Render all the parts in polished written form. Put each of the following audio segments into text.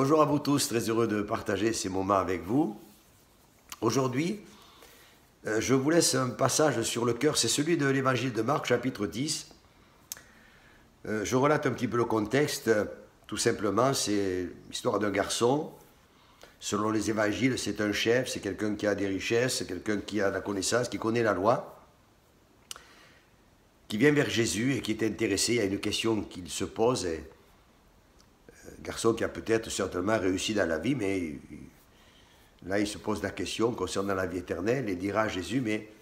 Bonjour à vous tous, très heureux de partager ces moments avec vous. Aujourd'hui, je vous laisse un passage sur le cœur, c'est celui de l'évangile de Marc, chapitre 10. Je relate un petit peu le contexte, tout simplement, c'est l'histoire d'un garçon. Selon les évangiles, c'est un chef, c'est quelqu'un qui a des richesses, c'est quelqu'un qui a la connaissance, qui connaît la loi, qui vient vers Jésus et qui est intéressé à une question qu'il se pose. Garçon qui a peut-être certainement réussi dans la vie, mais là il se pose la question concernant la vie éternelle et dira à Jésus, mais,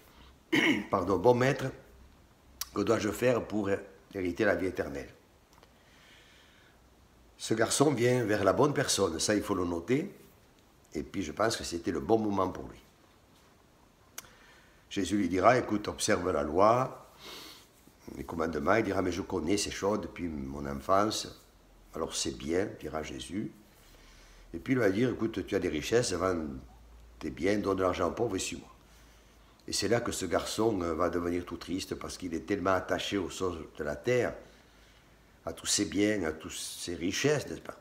pardon, bon maître, que dois-je faire pour hériter la vie éternelle? Ce garçon vient vers la bonne personne, ça il faut le noter, et puis je pense que c'était le bon moment pour lui. Jésus lui dira, écoute, observe la loi, les commandements, il dira, mais je connais ces choses depuis mon enfance. Alors c'est bien, dira Jésus. Et puis il va dire, écoute, tu as des richesses, vends tes biens, donne de l'argent aux pauvres et suis-moi. Et c'est là que ce garçon va devenir tout triste parce qu'il est tellement attaché aux choses de la terre, à tous ses biens, à toutes ses richesses, n'est-ce pas?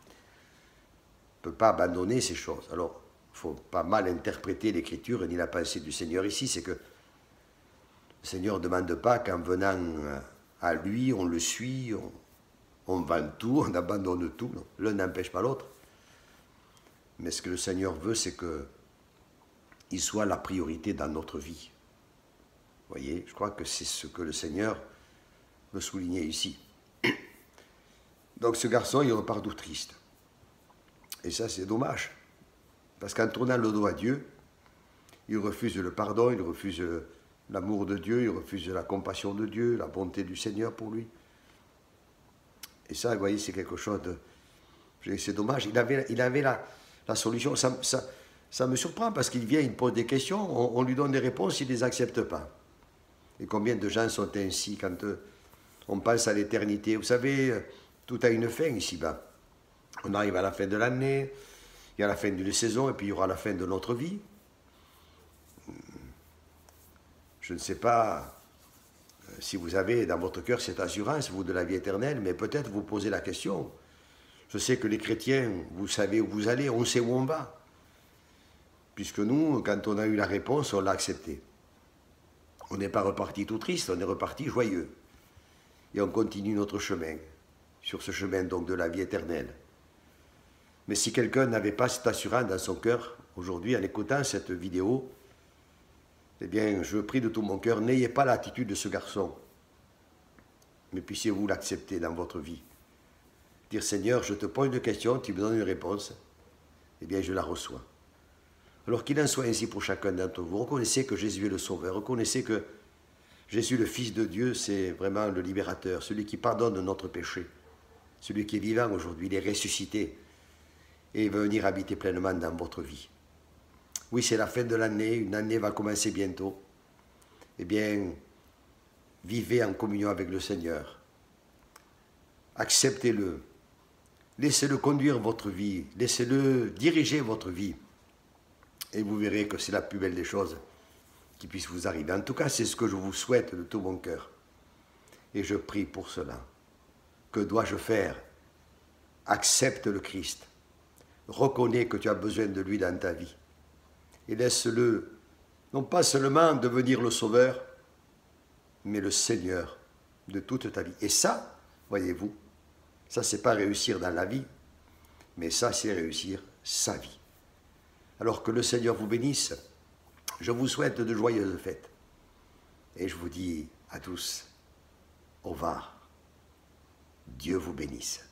Il ne peut pas abandonner ces choses. Alors, il ne faut pas mal interpréter l'Écriture ni la pensée du Seigneur ici, c'est que le Seigneur ne demande pas qu'en venant à lui, on le suit, on vend tout, on abandonne tout. L'un n'empêche pas l'autre. Mais ce que le Seigneur veut, c'est qu'il soit la priorité dans notre vie. Vous voyez, je crois que c'est ce que le Seigneur veut souligner ici. Donc ce garçon, il repart tout triste. Et ça, c'est dommage. Parce qu'en tournant le dos à Dieu, il refuse le pardon, il refuse l'amour de Dieu, il refuse la compassion de Dieu, la bonté du Seigneur pour lui. Et ça, vous voyez, c'est quelque chose de... C'est dommage. Il avait la solution. Ça me surprend parce qu'il vient, il pose des questions, on lui donne des réponses, il ne les accepte pas. Et combien de gens sont ainsi quand on pense à l'éternité? Vous savez, tout a une fin ici-bas. On arrive à la fin de l'année, il y a la fin d'une saison, et puis il y aura la fin de notre vie. Je ne sais pas si vous avez dans votre cœur cette assurance, vous, de la vie éternelle, mais peut-être vous posez la question. Je sais que les chrétiens, vous savez où vous allez, on sait où on va. Puisque nous, quand on a eu la réponse, on l'a acceptée. On n'est pas reparti tout triste, on est reparti joyeux. Et on continue notre chemin, sur ce chemin donc de la vie éternelle. Mais si quelqu'un n'avait pas cette assurance dans son cœur, aujourd'hui, en écoutant cette vidéo, eh bien, je prie de tout mon cœur, n'ayez pas l'attitude de ce garçon, mais puissiez-vous l'accepter dans votre vie. Dire, Seigneur, je te pose une question, tu me donnes une réponse, eh bien, je la reçois. Alors qu'il en soit ainsi pour chacun d'entre vous, reconnaissez que Jésus est le Sauveur, reconnaissez que Jésus, le Fils de Dieu, c'est vraiment le libérateur, celui qui pardonne notre péché, celui qui est vivant aujourd'hui, il est ressuscité, et il va venir habiter pleinement dans votre vie. Oui, c'est la fin de l'année, une année va commencer bientôt. Eh bien, vivez en communion avec le Seigneur. Acceptez-le. Laissez-le conduire votre vie. Laissez-le diriger votre vie. Et vous verrez que c'est la plus belle des choses qui puisse vous arriver. En tout cas, c'est ce que je vous souhaite de tout mon cœur. Et je prie pour cela. Que dois-je faire? Accepte le Christ. Reconnais que tu as besoin de lui dans ta vie. Et laisse-le, non pas seulement devenir le Sauveur, mais le Seigneur de toute ta vie. Et ça, voyez-vous, ça c'est pas réussir dans la vie, mais ça c'est réussir sa vie. Alors que le Seigneur vous bénisse, je vous souhaite de joyeuses fêtes. Et je vous dis à tous, au revoir. Dieu vous bénisse.